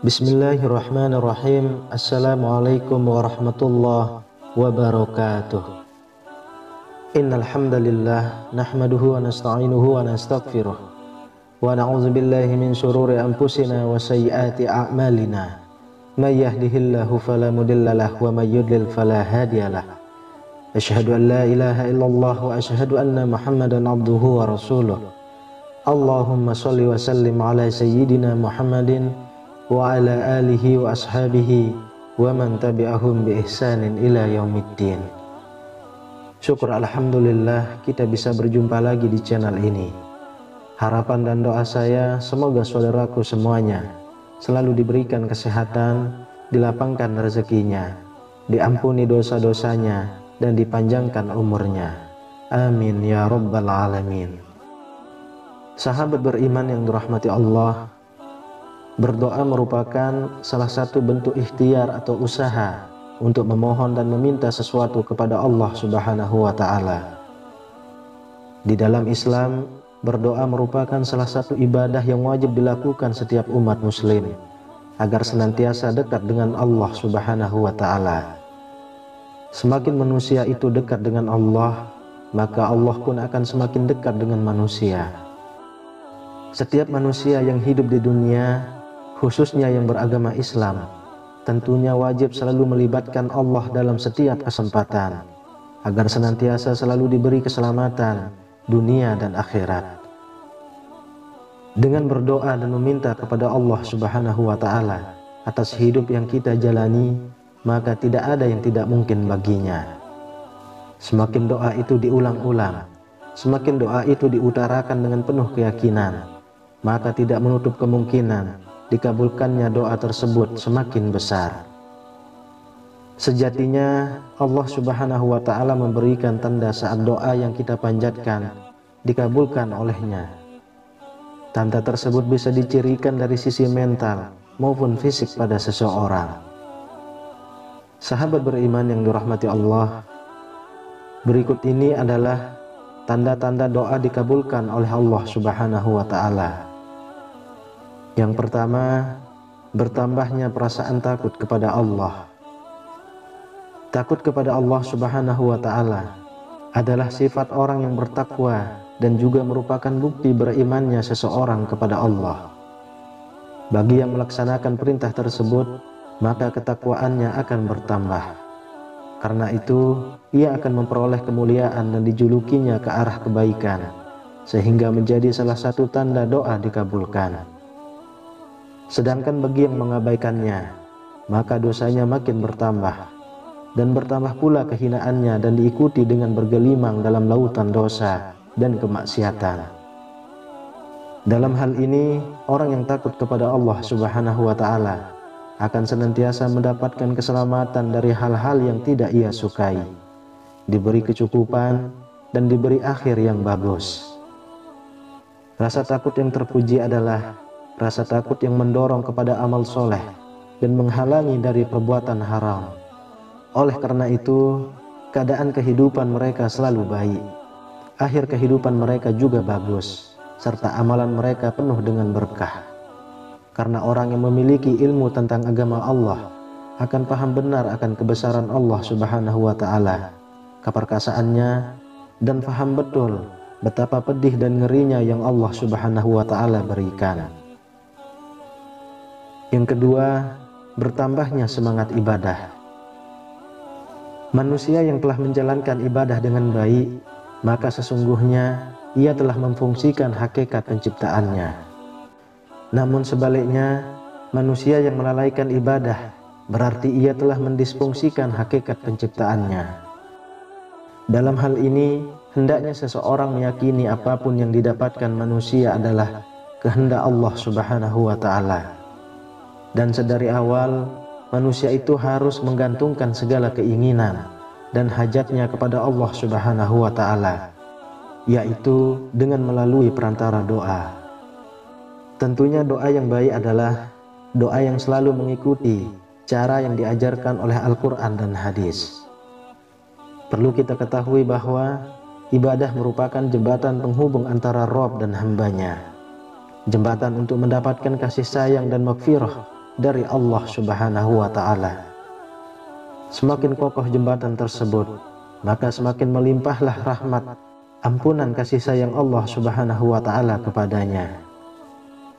Bismillahirrahmanirrahim. Assalamualaikum warahmatullahi wabarakatuh. Innal hamdalillah nahmaduhu wa nasta'inuhu wa nastaghfiruh wa na'udzu billahi min shururi anfusina wa sayyiati a'malina. May yahdihillahu fala mudhillalah wa may yudlil fala hadiyalah. Asyhadu an la ilaha illallah wa asyhadu anna Muhammadan abduhu wa rasuluh. Allahumma shalli wa sallim ala sayyidina Muhammadin wa ala alihi wa ashabihi wa man tabi'ahum bi ihsanin ila yaumiddin. Syukur alhamdulillah kita bisa berjumpa lagi di channel ini. Harapan dan doa saya semoga saudaraku semuanya selalu diberikan kesehatan, dilapangkan rezekinya, diampuni dosa-dosanya, dan dipanjangkan umurnya. Amin ya rabbal alamin. Sahabat beriman yang dirahmati Allah, berdoa merupakan salah satu bentuk ikhtiar atau usaha untuk memohon dan meminta sesuatu kepada Allah Subhanahu wa Ta'ala. Di dalam Islam, berdoa merupakan salah satu ibadah yang wajib dilakukan setiap umat muslim agar senantiasa dekat dengan Allah Subhanahu wa Ta'ala. Semakin manusia itu dekat dengan Allah, maka Allah pun akan semakin dekat dengan manusia. Setiap manusia yang hidup di dunia, khususnya yang beragama Islam, tentunya wajib selalu melibatkan Allah dalam setiap kesempatan agar senantiasa selalu diberi keselamatan dunia dan akhirat. Dengan berdoa dan meminta kepada Allah Subhanahu wa Ta'ala atas hidup yang kita jalani, maka tidak ada yang tidak mungkin baginya. Semakin doa itu diulang-ulang, semakin doa itu diutarakan dengan penuh keyakinan, maka tidak menutup kemungkinan dikabulkannya doa tersebut semakin besar. Sejatinya Allah Subhanahu wa Ta'ala memberikan tanda saat doa yang kita panjatkan dikabulkan olehnya. Tanda tersebut bisa dicirikan dari sisi mental maupun fisik pada seseorang. Sahabat beriman yang dirahmati Allah, berikut ini adalah tanda-tanda doa dikabulkan oleh Allah Subhanahu wa Ta'ala. Yang pertama, bertambahnya perasaan takut kepada Allah. Takut kepada Allah Subhanahu wa Ta'ala adalah sifat orang yang bertakwa dan juga merupakan bukti berimannya seseorang kepada Allah. Bagi yang melaksanakan perintah tersebut, maka ketakwaannya akan bertambah. Karena itu, ia akan memperoleh kemuliaan dan dijulukinya ke arah kebaikan, sehingga menjadi salah satu tanda doa dikabulkan. Sedangkan bagi yang mengabaikannya, maka dosanya makin bertambah, dan bertambah pula kehinaannya dan diikuti dengan bergelimang dalam lautan dosa dan kemaksiatan. Dalam hal ini, orang yang takut kepada Allah Subhanahu wa Ta'ala akan senantiasa mendapatkan keselamatan dari hal-hal yang tidak ia sukai, diberi kecukupan, dan diberi akhir yang bagus. Rasa takut yang terpuji adalah rasa takut yang mendorong kepada amal soleh dan menghalangi dari perbuatan haram. Oleh karena itu, keadaan kehidupan mereka selalu baik, akhir kehidupan mereka juga bagus, serta amalan mereka penuh dengan berkah. Karena orang yang memiliki ilmu tentang agama Allah akan paham benar akan kebesaran Allah Subhanahu wa Ta'ala, keperkasaannya, dan paham betul betapa pedih dan ngerinya yang Allah Subhanahu wa Ta'ala berikan. Yang kedua, bertambahnya semangat ibadah. Manusia yang telah menjalankan ibadah dengan baik, maka sesungguhnya ia telah memfungsikan hakikat penciptaannya. Namun sebaliknya, manusia yang melalaikan ibadah berarti ia telah mendisfungsikan hakikat penciptaannya. Dalam hal ini, hendaknya seseorang meyakini apapun yang didapatkan manusia adalah kehendak Allah Subhanahu wa Ta'ala. Dan sedari awal, manusia itu harus menggantungkan segala keinginan dan hajatnya kepada Allah Subhanahu wa Ta'ala, yaitu dengan melalui perantara doa. Tentunya doa yang baik adalah doa yang selalu mengikuti cara yang diajarkan oleh Al-Quran dan hadis. Perlu kita ketahui bahwa ibadah merupakan jembatan penghubung antara Rabb dan hambanya, jembatan untuk mendapatkan kasih sayang dan maghfirah dari Allah Subhanahu wa Ta'ala. Semakin kokoh jembatan tersebut, maka semakin melimpahlah rahmat, ampunan, kasih sayang Allah Subhanahu wa Ta'ala kepadanya.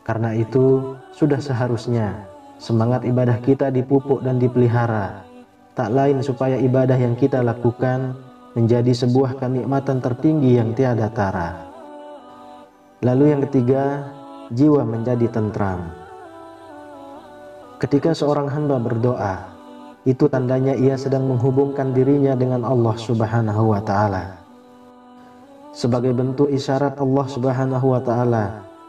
Karena itu, sudah seharusnya semangat ibadah kita dipupuk dan dipelihara, tak lain supaya ibadah yang kita lakukan menjadi sebuah kenikmatan tertinggi yang tiada tara. Lalu yang ketiga, jiwa menjadi tentram. Ketika seorang hamba berdoa, itu tandanya ia sedang menghubungkan dirinya dengan Allah Subhanahu wa Ta'ala. Sebagai bentuk isyarat Allah Subhanahu wa Ta'ala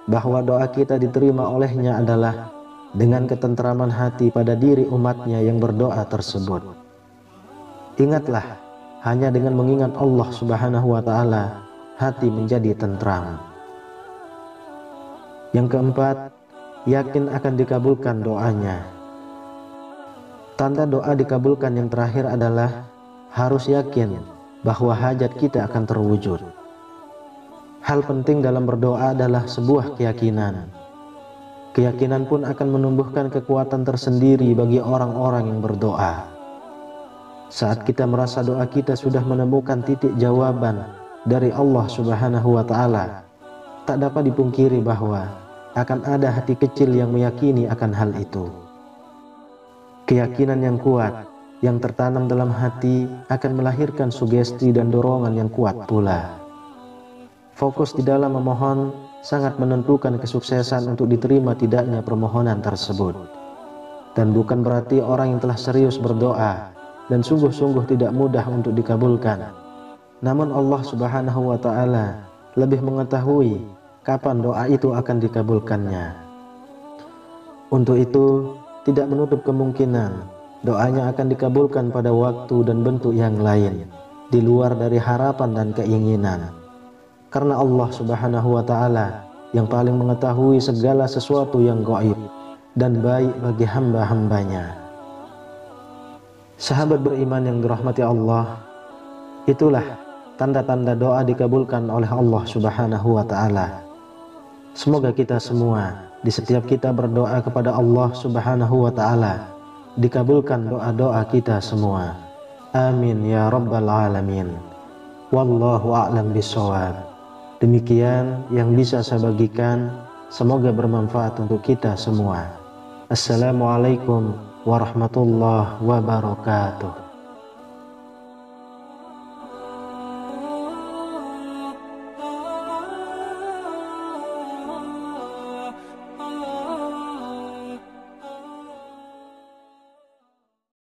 bahwa doa kita diterima olehnya adalah dengan ketentraman hati pada diri umatnya yang berdoa tersebut. Ingatlah, hanya dengan mengingat Allah Subhanahu wa Ta'ala, hati menjadi tentram. Yang keempat, yakin akan dikabulkan doanya. Tanda doa dikabulkan yang terakhir adalah harus yakin bahwa hajat kita akan terwujud. Hal penting dalam berdoa adalah sebuah keyakinan. Keyakinan pun akan menumbuhkan kekuatan tersendiri bagi orang-orang yang berdoa. Saat kita merasa doa kita sudah menemukan titik jawaban dari Allah Subhanahu wa Ta'ala, tak dapat dipungkiri bahwa akan ada hati kecil yang meyakini akan hal itu. Keyakinan yang kuat yang tertanam dalam hati akan melahirkan sugesti dan dorongan yang kuat pula. Fokus di dalam memohon sangat menentukan kesuksesan untuk diterima tidaknya permohonan tersebut. Dan bukan berarti orang yang telah serius berdoa dan sungguh-sungguh tidak mudah untuk dikabulkan. Namun Allah Subhanahu wa Ta'ala lebih mengetahui kapan doa itu akan dikabulkannya. Untuk itu, tidak menutup kemungkinan doanya akan dikabulkan pada waktu dan bentuk yang lain, di luar dari harapan dan keinginan. Karena Allah Subhanahu wa Ta'ala yang paling mengetahui segala sesuatu yang gaib dan baik bagi hamba-hambanya. Sahabat beriman yang dirahmati Allah, itulah tanda-tanda doa dikabulkan oleh Allah Subhanahu wa Ta'ala. Semoga kita semua di setiap kita berdoa kepada Allah Subhanahu wa Ta'ala dikabulkan doa-doa kita semua. Amin ya rabbal alamin. Wallahu a'lam bishawab. Demikian yang bisa saya bagikan, semoga bermanfaat untuk kita semua. Assalamualaikum warahmatullahi wabarakatuh.